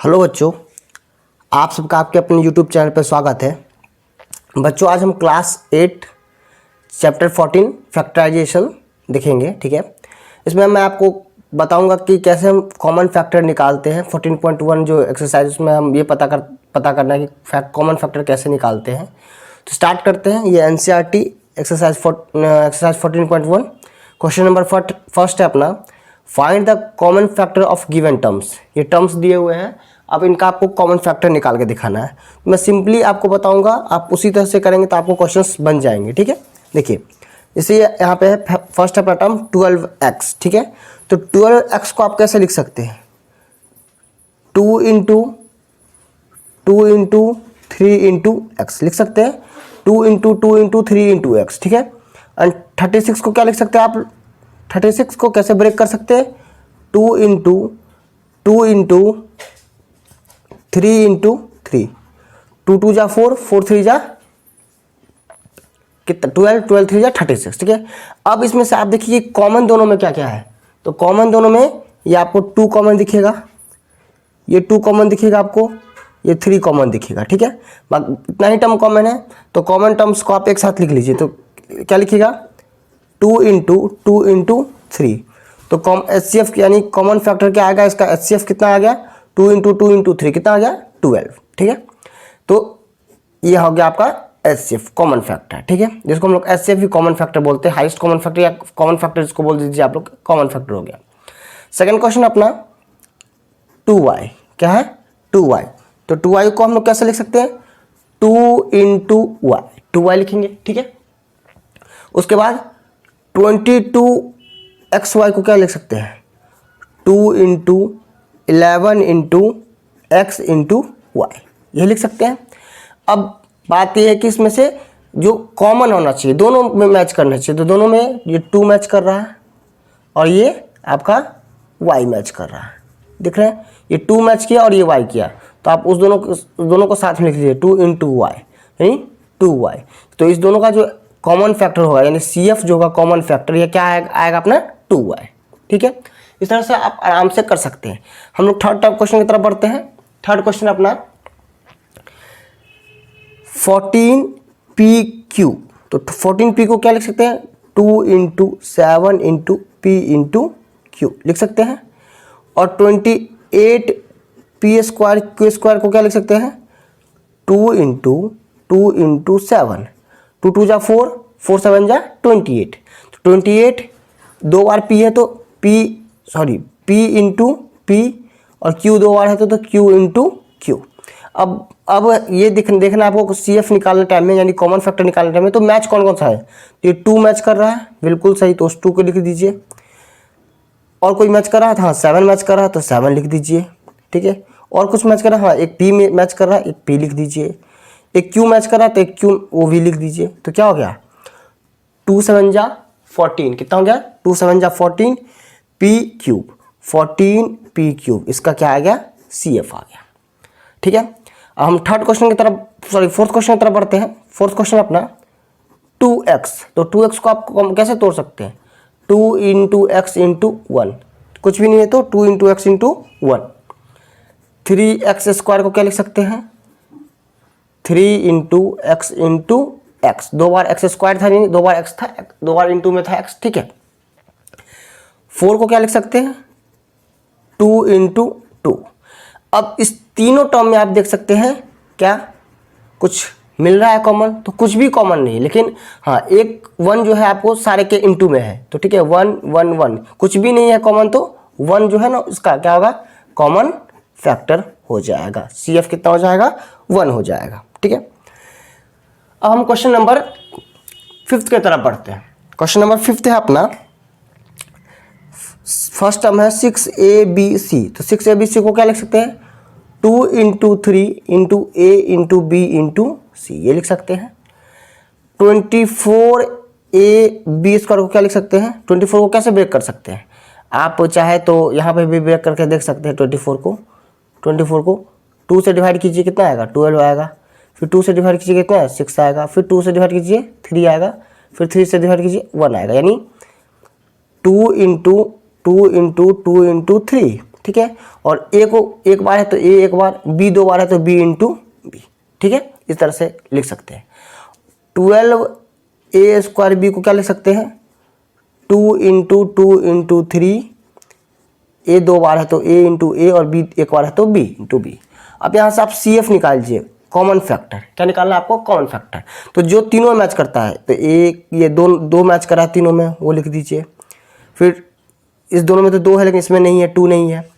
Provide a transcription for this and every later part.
Hello बच्चों, आप सबका आपके अपने यूट्यूब चैनल पर स्वागत है। बच्चों, आज हम क्लास 8 चैप्टर 14 फैक्टराइजेशन देखेंगे। ठीक है, इसमें मैं आपको बताऊंगा कि कैसे हम कॉमन फैक्टर निकालते हैं। 14.1 जो एक्सरसाइज, उसमें हम ये पता करना है कि कॉमन फैक्टर कैसे निकालते हैं। तो स्टार्ट करते हैं। ये NCERT exercise 14.1 question number first है अपना, find the common factor of given terms. ये टर्म्स दिए हुए हैं, अब इनका आपको कॉमन फैक्टर निकाल के दिखाना है। मैं सिंपली आपको बताऊंगा, आप उसी तरह से करेंगे तो आपको क्वेश्चंस बन जाएंगे। ठीक है, देखिए इसे यहाँ पे है फर्स्ट अपना टर्म 12x। ठीक है, तो 12x को आप कैसे लिख सकते हैं? 2 इंटू 3 इंटू एक्स लिख सकते हैं। 2 इंटू 3 इंटू एक्स। ठीक है, एंड 36 को क्या लिख सकते हैं आप? 36 को कैसे ब्रेक कर सकते हैं? 2 इंटू 3 इंटू 3। 2 2 जा 4, 4 3 जा कितना? 12, 12 3 जा 36। ठीक है, अब इसमें से आप देखिए कॉमन दोनों में क्या क्या है। तो कॉमन दोनों में ये आपको 2 कॉमन दिखेगा, ये 2 कॉमन दिखेगा आपको, ये 3 कॉमन दिखेगा। ठीक है, इतना ही टर्म कॉमन है। तो कॉमन टर्म्स को आप एक साथ लिख लीजिए। तो क्या लिखिएगा? 2 इंटू 3। तो HCF यानी कॉमन फैक्टर क्या आएगा इसका? HCF कितना आ गया? 2 इंटू 3 कितना आ गया? 12। ठीक है, तो ये हो गया आपका HCF कॉमन फैक्टर। ठीक है, जिसको हम लोग HCF भी कॉमन फैक्टर बोलते हैं, हाईएस्ट कॉमन फैक्टर या कॉमन फैक्टर जिसको बोल दीजिए आप लोग, कॉमन फैक्टर हो गया। सेकंड क्वेश्चन अपना 2y। क्या है? 2y। तो 2y को हम लोग कैसे लिख सकते हैं? 2 इंटू y, 2y लिखेंगे। ठीक है, उसके बाद 22xy को क्या लिख सकते हैं? 2 into 11 into x into y, ये लिख सकते हैं। अब बात यह है कि इसमें से जो कॉमन होना चाहिए, दोनों में मैच करना चाहिए। तो दोनों में ये 2 मैच कर रहा है और ये आपका y मैच कर रहा है। दिख रहे हैं, ये 2 मैच किया और ये y किया। तो आप उस दोनों को साथ में लिख लीजिए, 2 इंटू वाई यानी 2y। तो इस दोनों का जो कॉमन फैक्टर होगा यानी CF जो होगा कॉमन फैक्टर, ये क्या आएगा अपना? 2y। ठीक है, इस तरह से आप आराम से कर सकते हैं। हम लोग थर्ड क्वेश्चन की तरफ बढ़ते हैं। थर्ड क्वेश्चन अपना 14pq। तो 14p को क्या लिख सकते हैं? 2 into 7 into p into q लिख सकते हैं। और 28p स्क्वायर q स्क्वायर को क्या लिख सकते हैं? 2 इंटू 7। 2 2 जा 4, 4 7 जा 28। तो 28 दो बार p है तो p इंटू p और q 2 बार है तो q इंटू q। अब ये देखना आपको CF निकालने टाइम में यानी कॉमन फैक्टर निकालने टाइम में, तो मैच कौन कौन सा है? तो ये 2 मैच कर रहा है, बिल्कुल सही, तो उस 2 को लिख दीजिए। और कोई मैच कर रहा है? हाँ, 7 मैच कर रहा है तो 7 लिख दीजिए। ठीक है, और कुछ मैच कर रहा है? हाँ, एक p मैच कर रहा है, एक p लिख दीजिए। एक q मैच कर रहा है तो एक q वो भी लिख दीजिए। तो क्या हो गया? 2 7 जा 14। कितना हो गया? 2 7 जा 14 p क्यूब, 14 p क्यूब। इसका क्या आ गया? CF आ गया। ठीक है, अब हम थर्ड क्वेश्चन की तरफ फोर्थ क्वेश्चन की तरफ बढ़ते हैं। फोर्थ क्वेश्चन अपना 2x। तो 2x को आप कैसे तोड़ सकते हैं? 2 इंटू एक्स इंटू 1, कुछ भी नहीं है तो 2 into x into 1। 3x square को क्या लिख सकते हैं? 3 इंटू एक्स इंटू एक्स। 2 बार एक्स स्क्वायर था, नहीं 2 बार एक्स था, 2 बार इंटू में था एक्स। ठीक है, 4 को क्या लिख सकते हैं? 2 इंटू 2। अब इस तीनों टर्म में आप देख सकते हैं क्या कुछ मिल रहा है कॉमन? तो कुछ भी कॉमन नहीं, लेकिन हाँ एक 1 जो है आपको सारे के इंटू में है। तो ठीक है, 1 1 1, कुछ भी नहीं है कॉमन, तो 1 जो है ना इसका क्या होगा? कॉमन फैक्टर हो जाएगा। CF कितना हो जाएगा? 1 हो जाएगा। ठीक है, अब हम क्वेश्चन नंबर 5 की तरफ बढ़ते हैं। क्वेश्चन नंबर 5 है अपना, फर्स्ट टर्म है 6ABC। तो 6ABC को क्या लिख सकते हैं? 2 into 3 into A into B into C, ये लिख सकते हैं। 24AB स्क्वायर को क्या लिख सकते हैं? 24 को कैसे ब्रेक कर सकते हैं? आप चाहे तो यहाँ पे भी ब्रेक करके देख सकते हैं। 24 को 2 से डिवाइड कीजिए, कितना आएगा? 12 आएगा। फिर 2 से डिवाइड कीजिए, कितना है? 6 आएगा। फिर 2 से डिवाइड कीजिए, 3 आएगा। फिर 3 से डिवाइड कीजिए, 1 आएगा। यानी 2 इंटू 3 ठीक है। और ए को एक बार है तो ए एक बार, बी दो बार है तो बी इंटू बी, ठीक है। इस तरह से लिख सकते हैं। 12a² बी को क्या लिख सकते हैं, 2 इंटू 2 इंटू 3, ए दो बार है तो ए इंटू ए और बी एक बार है तो बी इंटू बी। अब यहाँ से आप CF निकाल लीजिए, कॉमन फैक्टर। क्या निकालना है आपको, कॉमन फैक्टर। तो जो तीनों मैच करता है, तो एक ये दो मैच करा है तीनों में, वो लिख दीजिए। फिर इस दोनों में तो 2 है लेकिन इसमें नहीं है, 2 नहीं है।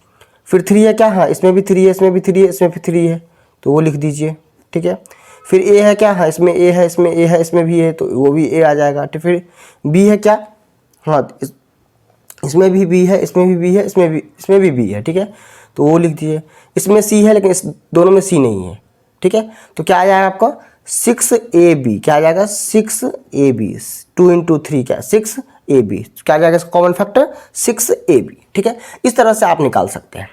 फिर 3 है क्या, हाँ इसमें भी 3 है, इसमें भी 3 है, इसमें भी 3 है, तो वो लिख दीजिए, ठीक है। फिर ए है क्या, हाँ इसमें ए है, इसमें ए है, इसमें भी है, तो वो भी ए आ जाएगा। तो फिर बी है क्या, हाँ इसमें भी बी है, इसमें भी बी है, इसमें भी बी है, ठीक है, तो वो लिख दीजिए। इसमें सी है लेकिन इस दोनों में सी नहीं है, ठीक है। तो क्या आ जाएगा आपका 6AB, क्या आ जाएगा 6AB, 2 इंटू 3 क्या 6AB, क्या आ जाएगा कॉमन फैक्टर 6AB, ठीक है। इस तरह से आप निकाल सकते हैं।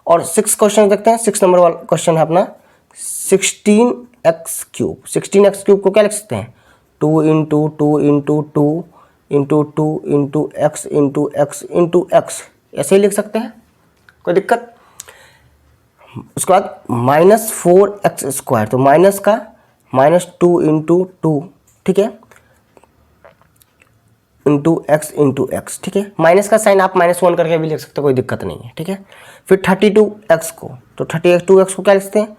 और 6 क्वेश्चन देखते हैं। 6 नंबर वाला क्वेश्चन है अपना 16x³ 16x³ को क्या लिख सकते हैं, 2 into 2 into 2 into 2 into x into x into x, ऐसे ही लिख सकते हैं, कोई दिक्कत। उसके बाद -4x², तो माइनस का -2 इंटू 2, ठीक है, इंटू एक्स, ठीक है। माइनस का साइन आप -1 करके भी लिख सकते हो, कोई दिक्कत नहीं है, ठीक है। फिर 32x को, तो 32x को क्या लिखते हैं,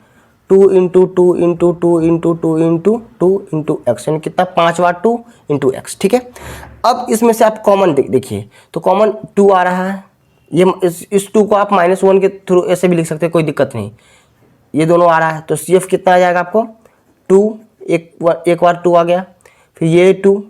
2 into 2 into 2 into 2 into 2 into x, यानी कितना 5 बार 2 इंटू एक्स, ठीक है। अब इसमें से आप कॉमन देखिए, तो कॉमन 2 आ रहा है, ये इस 2 को आप -1 के थ्रू ऐसे भी लिख सकते हैं, कोई दिक्कत नहीं। ये दोनों आ रहा है तो CF कितना आ जाएगा आपको 2, एक बार 2 आ गया। फिर ये 2,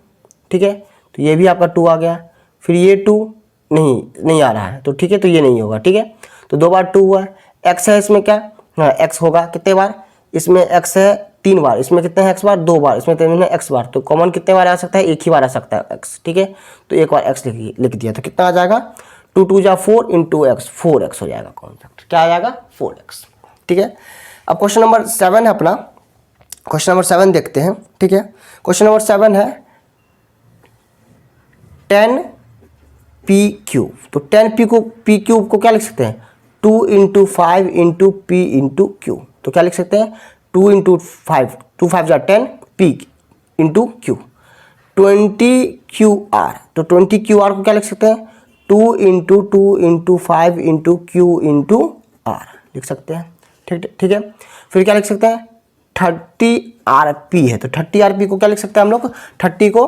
ठीक है, तो ये भी आपका 2 आ गया। फिर ये 2 नहीं आ रहा है, तो ठीक है, तो ये नहीं होगा, ठीक है। तो 2 बार 2 हुआ। x है इसमें क्या, हाँ x होगा कितने बार, इसमें x है 3 बार, इसमें कितने हैं x बार 2 बार, इसमें कितने हैं x बार, तो कॉमन कितने बार आ सकता है, एक ही बार आ सकता है x, ठीक है। तो एक बार x लिख दिया, तो कितना आ जाएगा 2 2 जा 4 इंटू एक्स, 4x हो जाएगा कॉमन फैक्टर, क्या आ जाएगा 4x, ठीक है। अब क्वेश्चन नंबर 7 है अपना, क्वेश्चन नंबर 7 देखते हैं, ठीक है। क्वेश्चन नंबर 7 है 10p³ तो 10p³ को क्या लिख सकते हैं, 2 into 5 into p into q, तो क्या लिख सकते हैं 2 इंटू 5, 2 5 जा 10 p इंटू q, 20QR, तो 20QR को क्या लिख सकते हैं 2 into 2 into 5 into q into r लिख सकते हैं, ठीक है। फिर क्या लिख सकते हैं 30rp है, तो 30rp को क्या लिख सकते हैं हम लोग, 30 को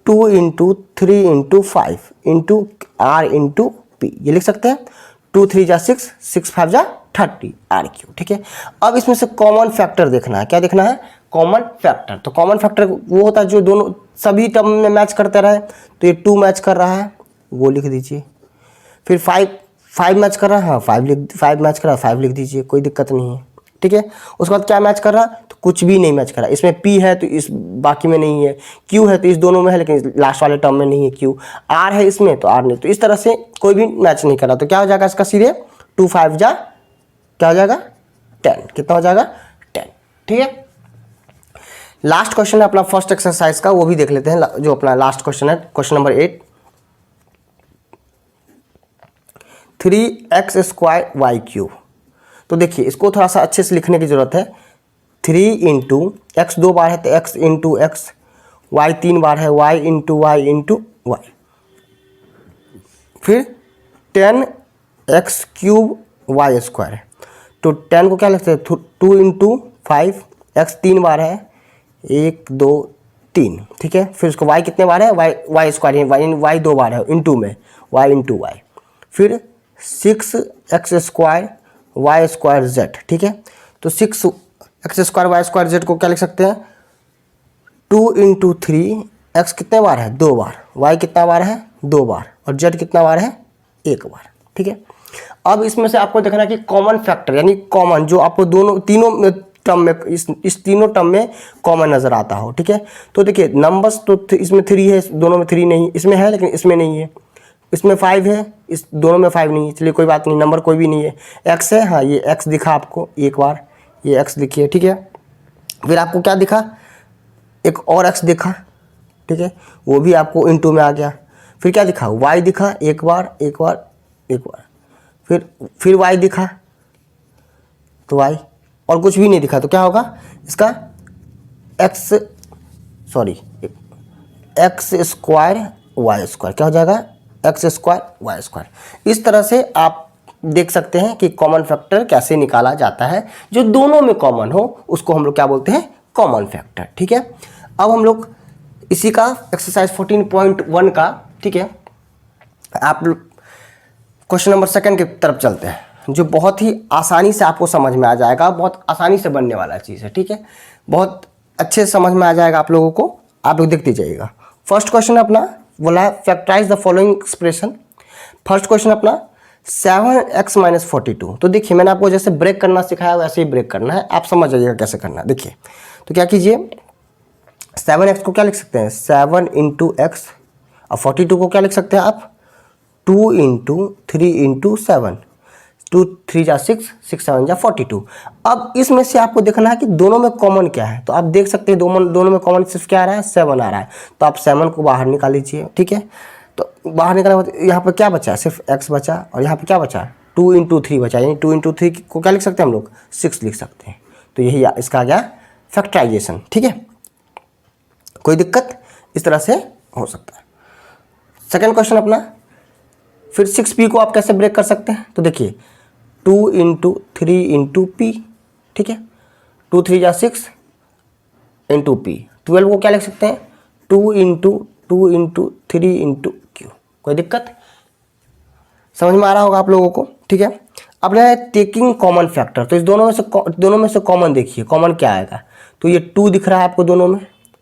2 into 3 into 5 into r into p, ये लिख सकते हैं। 2 3 जा 6, 6 5 जा 30 RQ, ठीक है। अब इसमें से कॉमन फैक्टर देखना है, क्या देखना है, कॉमन फैक्टर। तो कॉमन फैक्टर वो होता है जो दोनों सभी टर्म में मैच करते रहे, तो ये 2 मैच कर रहा है, वो लिख दीजिए। फिर 5 मैच कर रहा है, हाँ 5 मैच कर रहा है, 5 लिख दीजिए, कोई दिक्कत नहीं है, ठीक है। उसके बाद क्या मैच कर रहा है, तो कुछ भी नहीं मैच कर रहा है। इसमें P है तो इस बाकी में नहीं है, Q है तो इस दोनों में है लेकिन लास्ट वाले टर्म में नहीं है Q, R है इसमें तो R नहीं, तो इस तरह से कोई भी मैच नहीं कर रहा। तो क्या हो जाएगा इसका सीधे 2 5 जा क्या हो जाएगा 10, कितना हो जाएगा 10, ठीक है। लास्ट क्वेश्चन है अपना फर्स्ट एक्सरसाइज का, वो भी देख लेते हैं, जो अपना लास्ट क्वेश्चन है, क्वेश्चन नंबर 8 3x²y³। तो देखिए इसको थोड़ा सा अच्छे से लिखने की ज़रूरत है। 3 इंटू एक्स 2 बार है तो x इंटू एक्स, वाई 3 बार है y into y into y, फिर 10x³ y², तो 10 को क्या लिखते हैं 2 इंटू 5, x 3 बार है 1 2 3, ठीक है। फिर उसको y कितने बार है y² y 2 बार है इंटू में y इंटू वाई, फिर 6x² y²z, ठीक है। तो 6x² y² z को क्या लिख सकते हैं 2 इंटू 3, x कितने बार है 2 बार, y कितना बार है 2 बार और z कितना बार है 1 बार, ठीक है। अब इसमें से आपको देखना है कि कॉमन फैक्टर यानी कॉमन जो आपको तीनों टर्म में इस तीनों टर्म में कॉमन नज़र आता हो, ठीक है। तो देखिए नंबर्स तो इसमें 3 है, दोनों में 3 नहीं, इसमें है लेकिन इसमें नहीं है, इसमें 5 है, इस दोनों में 5 नहीं है, चलिए कोई बात नहीं, नंबर कोई भी नहीं है। x है, हाँ ये x दिखा आपको एक बार, ये x लिखिए, ठीक है। फिर आपको क्या दिखा, एक और x दिखा, ठीक है, वो भी आपको इंटू में आ गया। फिर क्या दिखा y दिखा एक बार एक बार एक बार, फिर y दिखा तो y, और कुछ भी नहीं दिखा तो क्या होगा इसका एक्स स्क्वायर वाई स्क्वायर, क्या हो जाएगा एक्स स्क्वायर वाई स्क्वायर। इस तरह से आप देख सकते हैं कि कॉमन फैक्टर कैसे निकाला जाता है, जो दोनों में कॉमन हो उसको हम लोग क्या बोलते हैं कॉमन फैक्टर। ठीक है, अब हम लोग इसी का एक्सरसाइज 14.1 का, ठीक है, आप क्वेश्चन नंबर 2 की तरफ चलते हैं, जो बहुत ही आसानी से आपको समझ में आ जाएगा, बहुत आसानी से बनने वाला चीज़ है। ठीक है, बहुत अच्छे से समझ में आ जाएगा आप लोगों को, आप लोग देखते जाइएगा। फर्स्ट क्वेश्चन अपना बोला है factorize the following expression. First question अपना 7x - 42। तो देखिए मैंने आपको जैसे ब्रेक करना सिखाया वैसे ही ब्रेक करना है, आप समझ जाइएगा कैसे करना है। देखिए तो क्या कीजिए, 7x को क्या लिख सकते हैं 7 × x, और 42 को क्या लिख सकते हैं आप 2 × 3 × 7, 2 3 जा 6, 6 7 जा 42। अब इसमें से आपको देखना है कि दोनों में कॉमन क्या है, तो आप देख सकते हैं दोनों में कॉमन सिर्फ क्या आ रहा है 7 आ रहा है, तो आप 7 को बाहर निकाल लीजिए। ठीक है, तो बाहर निकालने के बाद यहाँ पर क्या बचा, सिर्फ x बचा, और यहाँ पर क्या बचा 2 × 3 बचा, यानी 2 × 3 को क्या लिख सकते हैं हम लोग 6 लिख सकते हैं। तो यही इसका आ गया फैक्टराइजेशन। ठीक है, कोई दिक्कत इस तरह से हो सकता है। सेकेंड क्वेश्चन अपना, फिर 6p को आप कैसे ब्रेक कर सकते हैं, तो देखिए 2 × 3 × p। ठीक है, 2 3 जा 6 × p। 12 को क्या लिख सकते हैं 2 × 2 × 3 × q। कोई दिक्कत समझ में आ रहा होगा आप लोगों को। ठीक है, अब है टेकिंग कॉमन फैक्टर, तो इस दोनों में से कॉमन देखिए, कॉमन क्या आएगा, तो ये 2 दिख रहा है आपको दोनों में,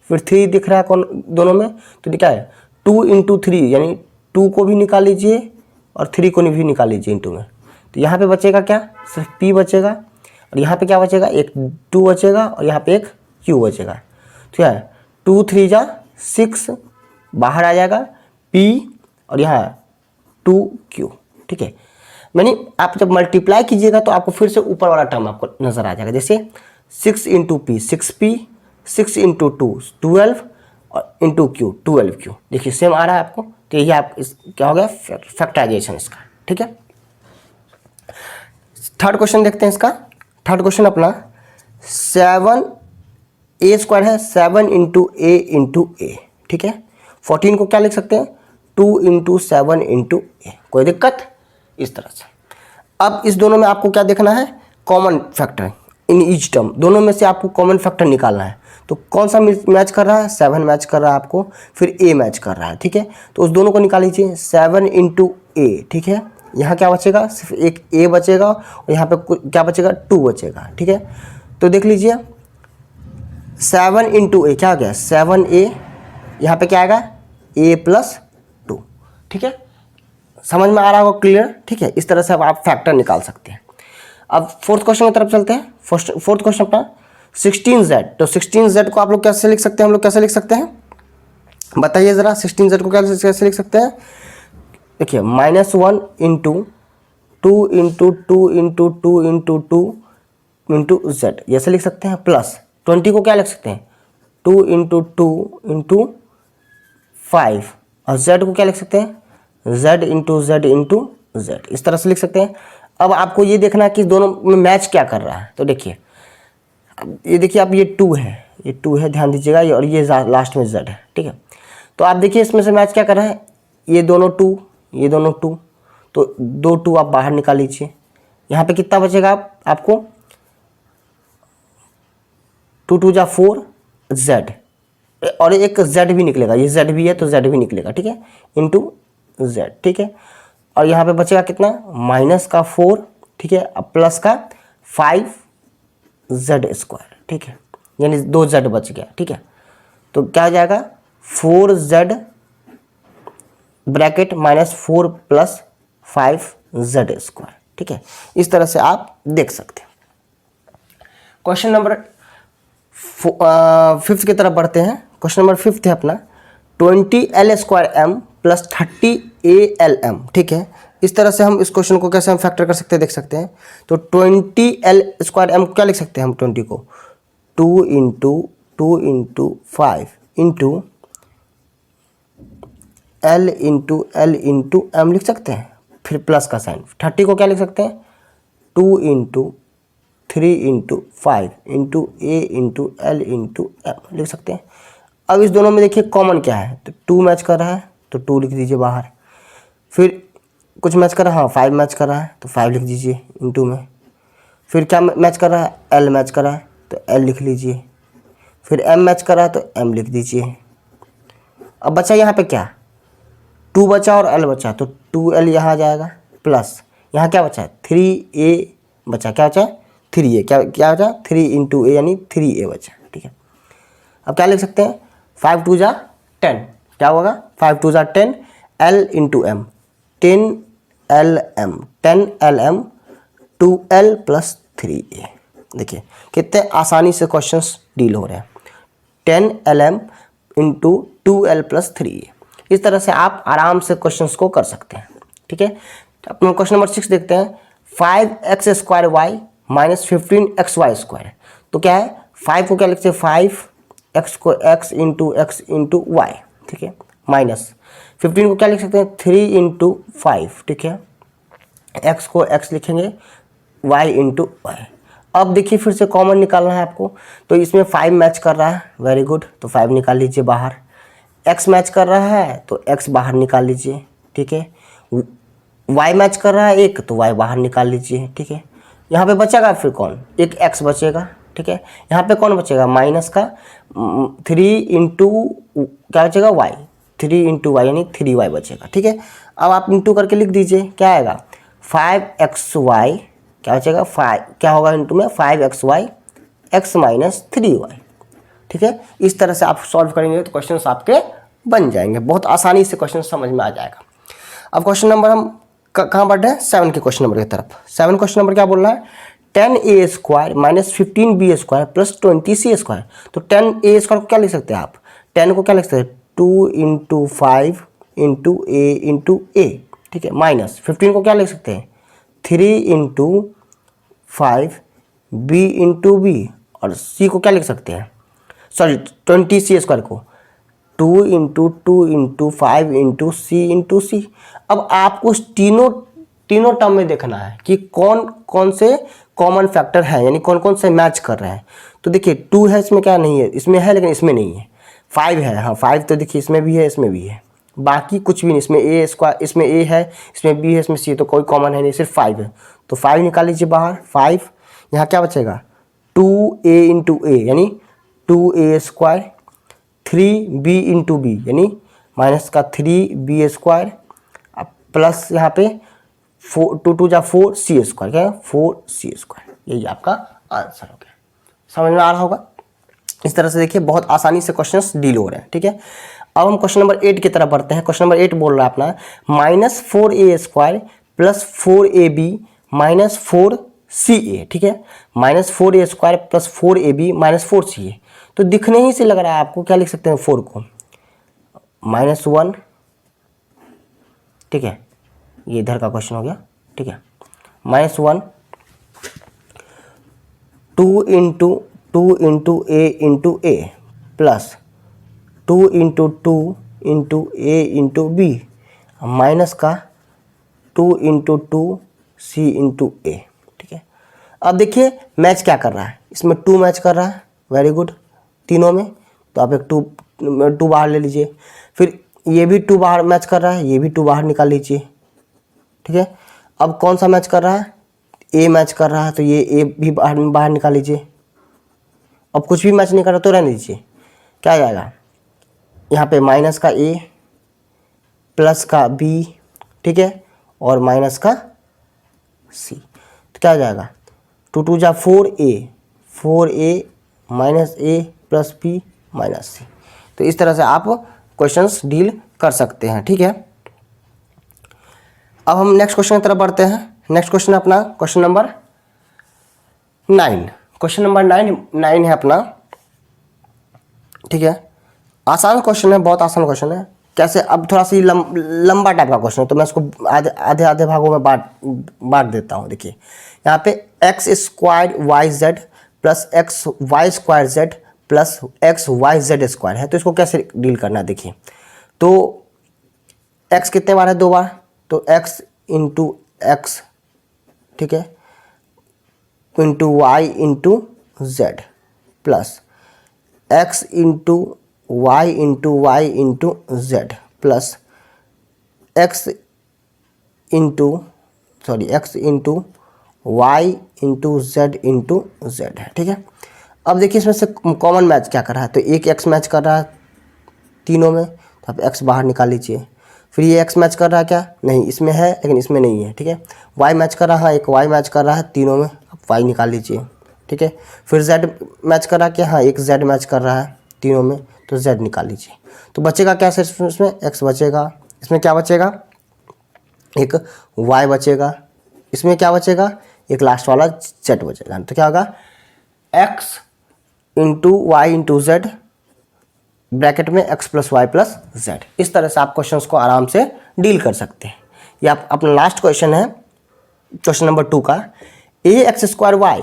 फिर 3 दिख रहा है दोनों में, तो क्या है 2 × 3, यानी 2 को भी निकाल लीजिए और 3 को भी निकाल लीजिए इंटू में, तो यहाँ पे बचेगा क्या सिर्फ p बचेगा, और यहाँ पे क्या बचेगा एक 2 बचेगा, और यहाँ पे एक q बचेगा। तो क्या है 2 3 जा 6 बाहर आ जाएगा p, और यहाँ 2q। ठीक है, मैंने आप जब मल्टीप्लाई कीजिएगा तो आपको फिर से ऊपर वाला टर्म आपको नजर आ जाएगा, जैसे 6 × p 6p, 6 × 2 12, और इंटू q 12q। देखिए सेम आ रहा है आपको, तो यही आप क्या हो गया फैक्टराइजेशन इसका। ठीक है, थर्ड क्वेश्चन देखते हैं इसका। थर्ड क्वेश्चन अपना 7a² है 7 × a × a। ठीक है, 14 को क्या लिख सकते हैं 2 × 7 × a। कोई दिक्कत इस तरह से। अब इस दोनों में आपको क्या देखना है common factor in each term, दोनों में से आपको कॉमन फैक्टर निकालना है। तो कौन सा मैच कर रहा है 7 मैच कर रहा है आपको, फिर a मैच कर रहा है। ठीक है, तो उस दोनों को निकाल लीजिए 7 × a। ठीक है, यहाँ क्या बचेगा सिर्फ एक a बचेगा, और यहाँ पे क्या बचेगा 2 बचेगा। ठीक है, तो देख लीजिए 7 × a क्या आ गया 7a, यहाँ पे क्या आएगा a + 2। ठीक है, समझ में आ रहा होगा क्लियर। ठीक है, इस तरह से अब आप फैक्टर निकाल सकते हैं। अब फोर्थ क्वेश्चन की तरफ चलते हैं। फोर्थ क्वेश्चन अपना 16z। तो 16z को आप लोग कैसे लिख सकते हैं, हम लोग कैसे लिख सकते हैं बताइए ज़रा, 16z को कैसे लिख सकते हैं। देखिए -1 × 2 × 2 × 2 × 2 × z, ऐसे लिख सकते हैं, प्लस 20 को क्या लिख सकते हैं 2 × 2 × 5, और z को क्या लिख सकते हैं z × z × z, इस तरह से लिख सकते हैं। अब आपको ये देखना है कि दोनों में मैच क्या कर रहा है। तो देखिए ये देखिए आप ये 2 है, ये 2 है, ध्यान दीजिएगा, और ये लास्ट में z है। ठीक है, तो आप देखिए इसमें से मैच क्या कर रहा है, ये दोनों 2, ये दोनों 2, तो 2 2 आप बाहर निकाल लीजिए। यहाँ पे कितना बचेगा आपको 2 2 जा 4 z, और एक z भी निकलेगा, ये z भी है तो z भी निकलेगा। ठीक है, इंटू z। ठीक है, और यहाँ पे बचेगा कितना -4। ठीक है, अब प्लस का 5z²। ठीक है, यानी 2z बच गया। ठीक है, तो क्या हो जाएगा 4z ब्रैकेट -4 + 5z²। ठीक है, इस तरह से आप देख सकते हैं। क्वेश्चन नंबर 5 की तरफ बढ़ते हैं। क्वेश्चन नंबर 5 है अपना 20l² + 30alm। ठीक है, इस तरह से हम इस क्वेश्चन को कैसे हम फैक्टर कर सकते हैं देख सकते हैं। तो 20l² क्या लिख सकते हैं हम 20 को 2 × 2 × 5 × l × l × m लिख सकते हैं, फिर प्लस का साइन। 30 को क्या लिख सकते हैं 2 इंटू 3 इंटू 5 इंटू ए इंटू एल इंटू एम लिख सकते हैं। अब इस दोनों में देखिए कॉमन क्या है, तो 2 मैच कर रहा है तो 2 लिख दीजिए बाहर। फिर कुछ मैच कर रहा है, हाँ 5 मैच कर रहा है तो 5 लिख दीजिए इंटू में। फिर क्या मैच कर रहा है, एल मैच कर रहा है तो एल लिख लीजिए। फिर एम मैच कर रहा है तो एम लिख दीजिए। अब बचा यहाँ पे क्या 2 बचा और एल बचा, तो 2l यहाँ आ जाएगा प्लस यहाँ क्या बचा है 3a बचा, क्या बचा 3a, क्या बचा 3 इंटू ए यानी 3a बचा। ठीक है, अब क्या लिख सकते हैं 5 2 जा 10, क्या होगा 5 2 जा 10 l into M 10lm 10lm 2l plus 3a। देखिए कितने आसानी से क्वेश्चंस डील हो रहे हैं, 10lm into 2l plus 3a। इस तरह से आप आराम से क्वेश्चंस को कर सकते हैं। ठीक है, अपना क्वेश्चन नंबर 6 देखते हैं। 5x² y minus 15xy square, तो क्या है 5 को क्या लिखते हैं 5x को x इंटू वाई, ठीक है, माइनस 15 को क्या लिख सकते हैं 3 इंटू 5, ठीक है, x को x लिखेंगे y इंटू वाई। अब देखिए फिर से कॉमन निकालना है आपको, तो इसमें 5 मैच कर रहा है, वेरी गुड, तो 5 निकाल लीजिए बाहर। x मैच कर रहा है तो x बाहर निकाल लीजिए, ठीक है। y मैच कर रहा है एक, तो y बाहर निकाल लीजिए, ठीक है। यहाँ पे बचेगा फिर कौन, एक x बचेगा, ठीक है। यहाँ पे कौन बचेगा माइनस का 3 इंटू क्या बचेगा y, 3 इंटू वाई यानी 3y बचेगा, ठीक है। अब आप इंटू करके लिख दीजिए, क्या आएगा 5xy, क्या बचेगा 5, क्या होगा इंटू में 5xy x माइनस 3y, ठीक है। इस तरह से आप सॉल्व करेंगे तो क्वेश्चन आपके बन जाएंगे, बहुत आसानी से क्वेश्चन समझ में आ जाएगा। अब क्वेश्चन नंबर हम कहाँ बढ़ रहे हैं 7 के क्वेश्चन नंबर की तरफ। 7 क्वेश्चन नंबर क्या बोल रहा है 10a² minus 15b² plus 20c²। तो 10a² को क्या लिख सकते हैं आप, 10 को क्या लिख सकते हैं 2 इंटू 5 इंटू ए इंटू ए, ठीक है, माइनस 15 को क्या लिख सकते हैं 3 इंटू 5 बी इंटू बी, और c को क्या लिख सकते हैं सॉरी 20c² को 2 इंटू 2 इंटू 5 इंटू सी इंटू सी। अब आपको तीनों टर्म में देखना है कि कौन कौन से कॉमन फैक्टर है, यानी कौन कौन से मैच कर रहे हैं। तो देखिए 2 है, इसमें क्या नहीं है, इसमें है लेकिन इसमें नहीं है। 5 है, हाँ 5 तो देखिए इसमें भी है इसमें भी है, बाकी कुछ भी नहीं, इसमें a², इसमें a है, इसमें b है, इसमें c, तो कोई कॉमन है नहीं, सिर्फ 5 है। तो 5 निकाल लीजिए बाहर, 5 यहाँ क्या बचेगा 2a इंटू ए यानी 2a², 3b इंटू बी यानी माइनस का 3b², प्लस यहाँ पे 2 2 जा 4c², क्या है 4c²। यही आपका आंसर हो गया, समझ में आ रहा होगा। इस तरह से देखिए बहुत आसानी से क्वेश्चंस डील हो रहे हैं, ठीक है। अब हम क्वेश्चन नंबर 8 की तरफ बढ़ते हैं। क्वेश्चन नंबर 8 बोल रहा है अपना minus 4a² plus 4ab minus 4ca, ठीक है, minus 4a² plus 4ab minus 4ca। तो दिखने ही से लग रहा है आपको, क्या लिख सकते हैं 4 को -1, ठीक है, ये इधर का क्वेश्चन हो गया, ठीक है, -1 2 इंटू ए इंटू ए प्लस 2 इंटू 2 इंटू ए इंटू बी माइनस का 2 इंटू 2 सी इंटू ए, ठीक है। अब देखिए मैच क्या कर रहा है, इसमें 2 मैच कर रहा है, वेरी गुड, तीनों में, तो आप एक 2 बाहर ले लीजिए। फिर ये भी 2 बाहर मैच कर रहा है, ये भी 2 बाहर निकाल लीजिए, ठीक है। अब कौन सा मैच कर रहा है ए मैच कर रहा है, तो ये ए भी बाहर निकाल लीजिए। अब कुछ भी मैच नहीं कर रहा तो रहने दीजिए, क्या आ जाएगा यहाँ पे माइनस का ए प्लस का बी, ठीक है, और माइनस का सी, तो क्या आ जाएगा 2 2 जा 4a माइनस ए प्लस बी माइनस सी। तो इस तरह से आप क्वेश्चंस डील कर सकते हैं, ठीक है। अब हम नेक्स्ट क्वेश्चन की तरफ बढ़ते हैं। नेक्स्ट क्वेश्चन अपना क्वेश्चन नंबर 9। क्वेश्चन नंबर 9 है अपना, ठीक है, आसान क्वेश्चन है, बहुत आसान क्वेश्चन है। कैसे, अब थोड़ा सी लंबा टाइप का क्वेश्चन है, तो मैं इसको आधे भागों में बांट देता हूँ। देखिए यहाँ पे x² yz plus xy² plus xyz² है, तो इसको कैसे डील करना है। देखिए तो x कितने बार है 2 बार, तो x इंटू एक्स, ठीक है, into y into z plus x into y into z plus x into y into z है, ठीक है। अब देखिए इसमें से कॉमन मैच क्या कर रहा है, तो एक एक्स मैच कर रहा है तीनों में, तो आप एक्स बाहर निकाल लीजिए। फिर ये एक्स मैच कर रहा है क्या, नहीं इसमें है लेकिन इसमें नहीं है, ठीक है। वाई मैच कर रहा है, एक वाई मैच कर रहा है तीनों में, आप वाई निकाल लीजिए, ठीक है। फिर जेड मैच कर रहा है क्या, हाँ एक जेड मैच कर रहा है तीनों में, तो जेड निकाल लीजिए। तो बचेगा क्या सर, इसमें एक्स बचेगा, इसमें क्या बचेगा, एक वाई बचेगा, इसमें क्या बचेगा, एक लास्ट वाला जेड बचेगा। तो क्या होगा, x into y into z bracket में x plus y plus z. इस तरह से आप क्वेश्चंस को आराम से डील कर सकते हैं। ये आप अपना लास्ट क्वेश्चन है, क्वेश्चन नंबर 2 का, a x square y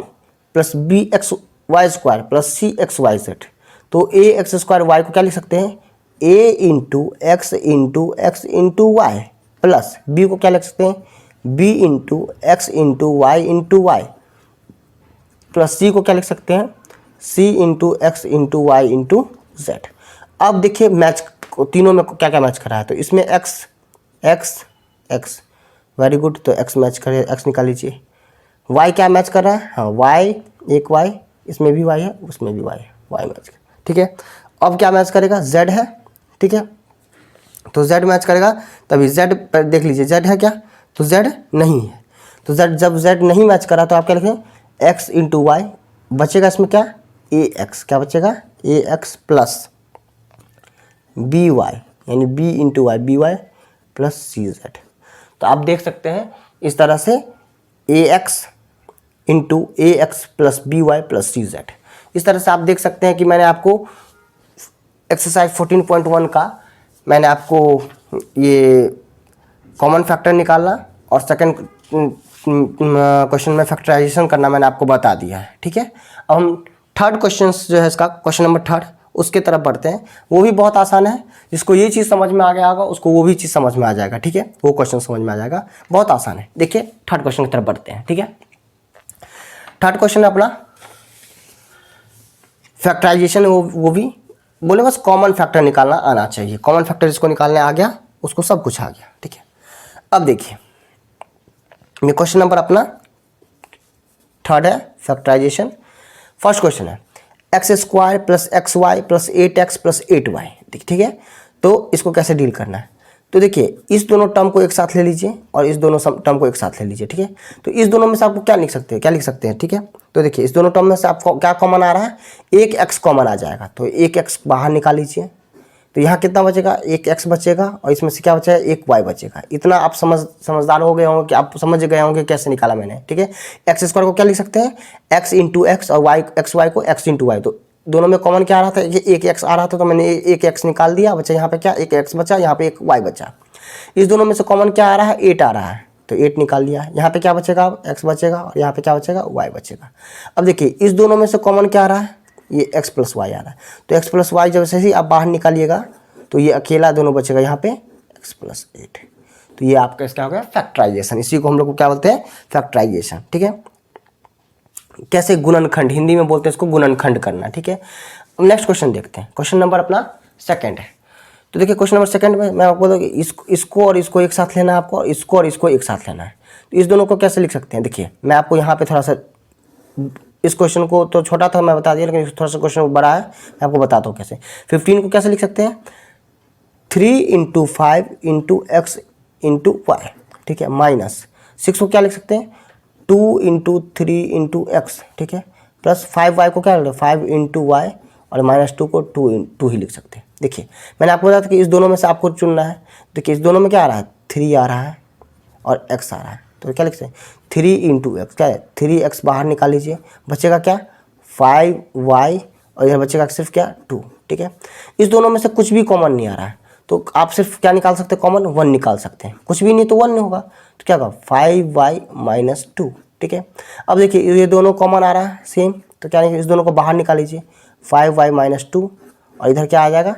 plus b x y square plus c x y z. तो ए एक्स स्क्वायर वाई को क्या लिख सकते हैं, a into x into y plus b को क्या लिख सकते हैं, b into x into y plus c को क्या लिख सकते हैं, c into x into y into z. अब देखिए मैच तीनों में क्या क्या मैच कर रहा है, तो इसमें x x x, very good, तो एक्स मैच करे, एक्स निकाल लीजिए। वाई क्या मैच कर रहा है, हाँ वाई, एक वाई, इसमें भी वाई है उसमें भी वाई है, वाई मैच कर, ठीक है। अब क्या मैच करेगा, जेड है, ठीक है, तो जेड मैच करेगा, तभी जेड पर देख लीजिए जेड है क्या, तो जेड नहीं है। तो जेड, जब जेड नहीं मैच करा तो आप क्या लिखें, एक्स इंटू वाई बचेगा, इसमें क्या ए एक्स, क्या बचेगा a x plus b y, यानी b into y, b y plus c z. तो आप देख सकते हैं इस तरह से a x into a x plus b y plus c z. इस तरह से आप देख सकते हैं कि मैंने आपको एक्सरसाइज 14.1 का मैंने आपको ये कॉमन फैक्टर निकालना और सेकंड क्वेश्चन में फैक्टराइजेशन करना मैंने आपको बता दिया है, ठीक है। अब हम थर्ड क्वेश्चन जो है इसका, क्वेश्चन नंबर 3 उसके तरफ बढ़ते हैं। वो भी बहुत आसान है, जिसको ये चीज़ समझ में आ गया होगा उसको वो भी चीज़ समझ में आ जाएगा, ठीक है, वो क्वेश्चन समझ में आ जाएगा, बहुत आसान है। देखिए थर्ड क्वेश्चन की तरफ बढ़ते हैं, ठीक है। थर्ड क्वेश्चन है अपना फैक्टराइजेशन, वो भी बोले बस कॉमन फैक्टर निकालना आना चाहिए। कॉमन फैक्टर जिसको निकालने आ गया उसको सब कुछ आ गया, ठीक है। अब देखिए ये क्वेश्चन नंबर अपना थर्ड है, फैक्टराइजेशन। फर्स्ट क्वेश्चन है x square plus x y plus 8x plus 8y, ठीक है। तो इसको कैसे डील करना है, तो देखिए इस दोनों टर्म को एक साथ ले लीजिए और इस दोनों टर्म को एक साथ ले लीजिए, ठीक है। तो इस दोनों में से आपको क्या लिख सकते हैं, ठीक है। तो देखिए इस दोनों टर्म में से आपको क्या कॉमन आ रहा है, एक x कॉमन आ जाएगा, तो एक x बाहर निकाल लीजिए। तो यहाँ कितना बचेगा, एक x बचेगा और इसमें से क्या बचेगा, एक y बचेगा। इतना आप समझदार हो गए होंगे कि आप समझ गए होंगे कैसे निकाला मैंने, ठीक है। एक्स स्क्वायर को क्या लिख सकते हैं, x इंटू एक्स और वाई, एक्स वाई को x इंटू वाई। तो दोनों में कॉमन क्या आ रहा था, एक x आ रहा था, तो मैंने एक x निकाल दिया, बचा यहाँ पे क्या, एक x बचा, यहाँ पे एक y बचा। इस दोनों में से कॉमन क्या आ रहा है, 8 आ रहा है, तो 8 निकाल लिया। यहाँ पे क्या बचेगा, x बचेगा और यहाँ पे क्या बचेगा, y बचेगा। अब देखिए इस दोनों में से कॉमन क्या आ रहा है, ये x प्लस वाई आ रहा है, तो x प्लस वाई जब से ही आप बाहर निकालिएगा तो ये अकेला दोनों बचेगा यहाँ पे x प्लस 8। तो ये आपका इसका हो गया फैक्टराइजेशन, इसी को हम लोग को क्या बोलते हैं, फैक्टराइजेशन, ठीक है। कैसे गुणनखंड, हिंदी में बोलते हैं इसको गुणनखंड करना, ठीक है। अब नेक्स्ट क्वेश्चन देखते हैं, क्वेश्चन नंबर अपना सेकंड है। तो देखिए क्वेश्चन नंबर सेकंड में मैं आपको बोलूँ इसको और इसको एक साथ लेना है आपको, और इसको एक साथ लेना है। तो इस दोनों को कैसे लिख सकते हैं, देखिए मैं आपको यहाँ पे थोड़ा सा, इस क्वेश्चन को तो छोटा था मैं बता दिया, लेकिन थोड़ा सा क्वेश्चन बड़ा है, मैं आपको बताता हूँ कैसे। 15 को कैसे लिख सकते हैं, 3 into 5 into x into y, ठीक है, माइनस 6 को क्या लिख सकते हैं, 2 इंटू 3 इंटू एक्स, ठीक है, प्लस 5y को क्या लिख सकते हैं, 5 इंटू वाई, और माइनस 2 को 2 ही लिख सकते हैं। देखिए मैंने आपको बताया था कि इस दोनों में से आपको चुनना है। देखिए इस दोनों में क्या आ रहा है, 3 आ रहा है और x आ रहा है, तो क्या लिख सकते हैं, 3 इंटू एक्स, क्या है 3x बाहर निकाल लीजिए, बचेगा क्या 5y, और यह बचेगा सिर्फ क्या 2, ठीक है। इस दोनों में से कुछ भी कॉमन नहीं आ रहा है, तो आप सिर्फ क्या निकाल सकते हैं, कॉमन 1 निकाल सकते हैं, कुछ भी नहीं तो 1 नहीं होगा, तो क्या होगा 5y माइनस 2, ठीक है। अब देखिए ये दोनों कॉमन आ रहा है सेम, तो क्या नहीं, इस दोनों को बाहर निकाल लीजिए, 5y माइनस 2, और इधर क्या आ जाएगा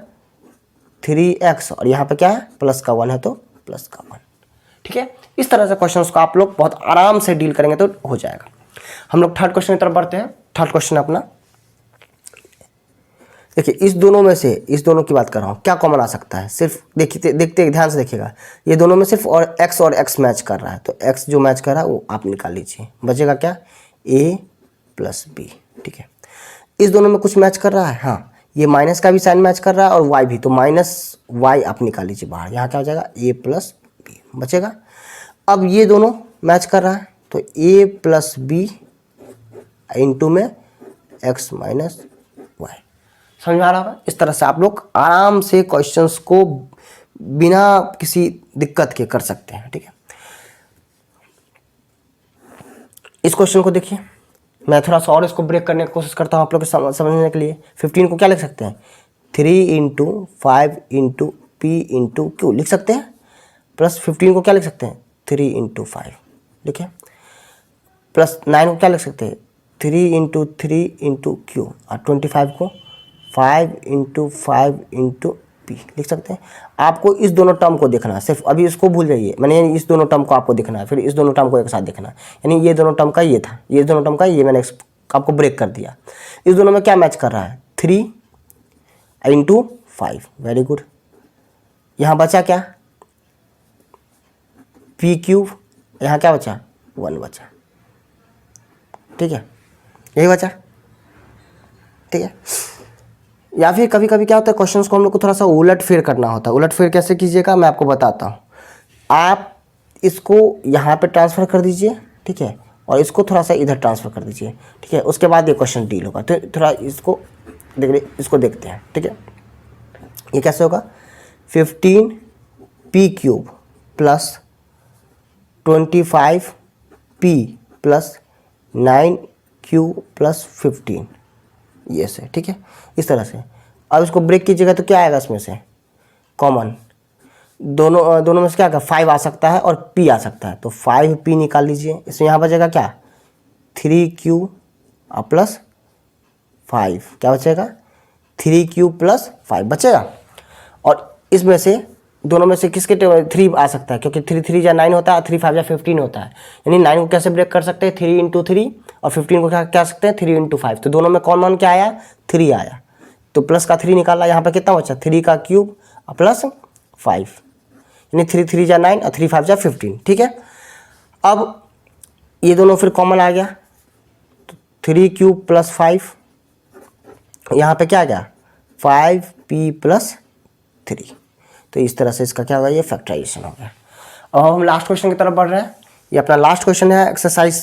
3x, और यहाँ पे क्या है प्लस का 1 है तो प्लस का 1, ठीक है, इस तरह से क्वेश्चंस को आप लोग बहुत आराम से डील करेंगे तो हो जाएगा। हम लोग थर्ड क्वेश्चन की तरफ बढ़ते हैं। थर्ड क्वेश्चन अपना देखिए, इस दोनों में से, इस दोनों की बात कर रहा हूँ, क्या कॉमन आ सकता है? सिर्फ देखते ध्यान से देखिएगा, ये दोनों में सिर्फ और x मैच कर रहा है, तो x जो मैच कर रहा है वो आप निकाल लीजिए, बचेगा क्या? a plus b. ठीक है, इस दोनों में कुछ मैच कर रहा है, हाँ, ये माइनस का भी साइन मैच कर रहा है और y भी, तो माइनस y आप निकाल लीजिए बाहर, यहाँ क्या हो जाएगा? a प्लस बी बचेगा। अब ये दोनों मैच कर रहा है, तो a प्लस बी इंटू में x माइनस वाई। समझ में आ रहा होगा? इस तरह से आप लोग आराम से क्वेश्चंस को बिना किसी दिक्कत के कर सकते हैं। ठीक है, इस क्वेश्चन को देखिए, मैं थोड़ा सा और इसको ब्रेक करने की कोशिश करता हूँ आप लोग को समझने के लिए। 15 को क्या लिख सकते हैं? 3 into 5 into P into Q लिख सकते हैं, प्लस 15 को क्या लिख सकते हैं? 3 इंटू 5 लिखे, प्लस 9 को क्या लिख सकते हैं? 3 इंटू 3 इंटू क्यू, और 25 को 5 इंटू 5 इंटू पी लिख सकते हैं। आपको इस दोनों टर्म को देखना है, सिर्फ अभी इसको भूल जाइए, मैंने इस दोनों टर्म को आपको देखना है, फिर इस दोनों टर्म को एक साथ देखना है, यानी ये दोनों टर्म का ये था, ये दोनों टर्म का ये, मैंने आपको ब्रेक कर दिया। इस दोनों में क्या मैच कर रहा है? 3 इंटू 5, वेरी गुड। यहाँ बचा क्या? पी क्यूब, यहाँ क्या बचा? 1 बचा। ठीक है, यही बचा। ठीक है, या फिर कभी कभी क्या होता है, क्वेश्चंस को हम लोग को थोड़ा सा उलट फेर करना होता है। उलट फेर कैसे कीजिएगा मैं आपको बताता हूँ। आप इसको यहाँ पे ट्रांसफ़र कर दीजिए, ठीक है, और इसको थोड़ा सा इधर ट्रांसफ़र कर दीजिए, ठीक है, उसके बाद ये क्वेश्चन डील होगा। तो थोड़ा इसको देखते हैं। ठीक है, ये कैसे होगा? 15 P cube plus 25 P plus 9 Q plus 15, ये से। ठीक है, इस तरह से। अब इसको ब्रेक कीजिएगा तो क्या आएगा इसमें से? कॉमन दोनों में से क्या 5 आ सकता है और p आ सकता है, तो 5p निकाल लीजिए। इसमें यहाँ बचेगा क्या? 3q प्लस 5, क्या बचेगा? 3q प्लस 5 बचेगा। और इसमें से दोनों में से किसके 3 आ सकता है, क्योंकि 3 3 या 9 होता है, 3 5 या 15 होता है, यानी 9 को कैसे ब्रेक कर सकते हैं? 3 इंटू 3, और 15 को क्या कह सकते हैं? 3 इंटू 5। तो दोनों में कॉमन क्या आया? 3 आया, तो प्लस का 3 निकाला, यहाँ पे कितना बचा? 3 का क्यूब प्लस 5, यानी 3 3 या 9 और 3 5 या 15। ठीक है, अब ये दोनों फिर कॉमन आ गया, तो 3 क्यूब प्लस 5, यहाँ पे क्या आ गया? 5p plus 3। तो इस तरह से इसका क्या होगा? ये फैक्टराइजेशन हो गया। अब हम लास्ट क्वेश्चन की तरफ बढ़ रहे हैं। ये अपना लास्ट क्वेश्चन है एक्सरसाइज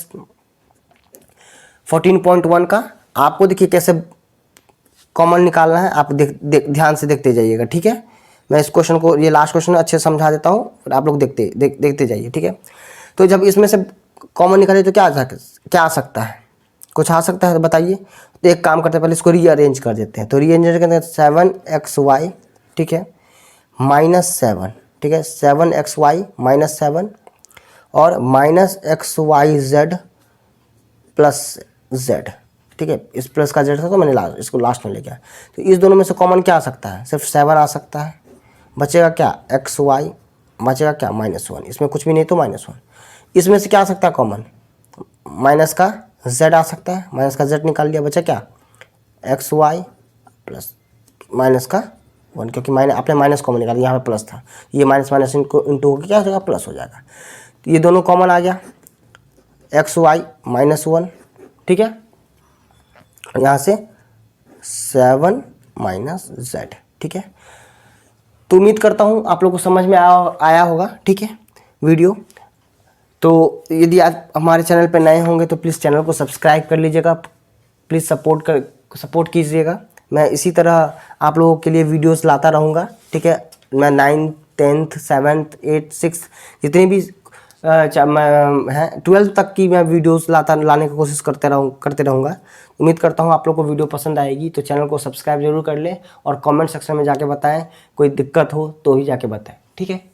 14.1 का। आपको देखिए कैसे कॉमन निकालना है, आप ध्यान से देखते जाइएगा। ठीक है, मैं इस क्वेश्चन को, ये लास्ट क्वेश्चन अच्छे से समझा देता हूँ, फिर आप लोग देखते जाइए। ठीक है, तो जब इसमें से कॉमन निकाले तो क्या आ सकता है? कुछ आ सकता है तो बताइए। तो एक काम करते हैं, पहले इसको रीअरेंज कर देते हैं। तो रीअरेंज करते हैं 7xy, ठीक है, -7, ठीक है, 7xy -7 और -xyz प्लस z। ठीक है, इस प्लस का z था तो मैंने इसको लास्ट में ले गया। तो इस दोनों में से कॉमन क्या आ सकता है? सिर्फ 7 आ सकता है, बचेगा क्या? xy, बचेगा क्या? -1, इसमें कुछ भी नहीं तो -1। इसमें से क्या आ सकता है कॉमन? माइनस का z आ सकता है, माइनस का z निकाल लिया, बचा क्या? xy प्लस माइनस का 1, क्योंकि आपने माइनस कॉमन निकाला, यहाँ पे प्लस था, ये माइनस माइनस इंटू होकर क्या हो जाएगा? प्लस हो जाएगा। तो ये दोनों कॉमन आ गया, xy -1, ठीक है, यहाँ से 7 z। ठीक है, तो उम्मीद करता हूँ आप लोगों को समझ में आया होगा। ठीक है, वीडियो। तो यदि आप हमारे चैनल पर नए होंगे तो प्लीज़ चैनल को सब्सक्राइब कर लीजिएगा, प्लीज़ सपोर्ट कीजिएगा। मैं इसी तरह आप लोगों के लिए वीडियोस लाता रहूँगा। ठीक है, मैं 9th 10th 7th 8th 6th जितने भी हैं 12th तक की मैं वीडियोस लाने की कोशिश करते रहूँगा। उम्मीद करता हूँ आप लोग को वीडियो पसंद आएगी। तो चैनल को सब्सक्राइब जरूर कर लें और कमेंट सेक्शन में जाके बताएं, कोई दिक्कत हो तो ही जाके बताएं। ठीक है।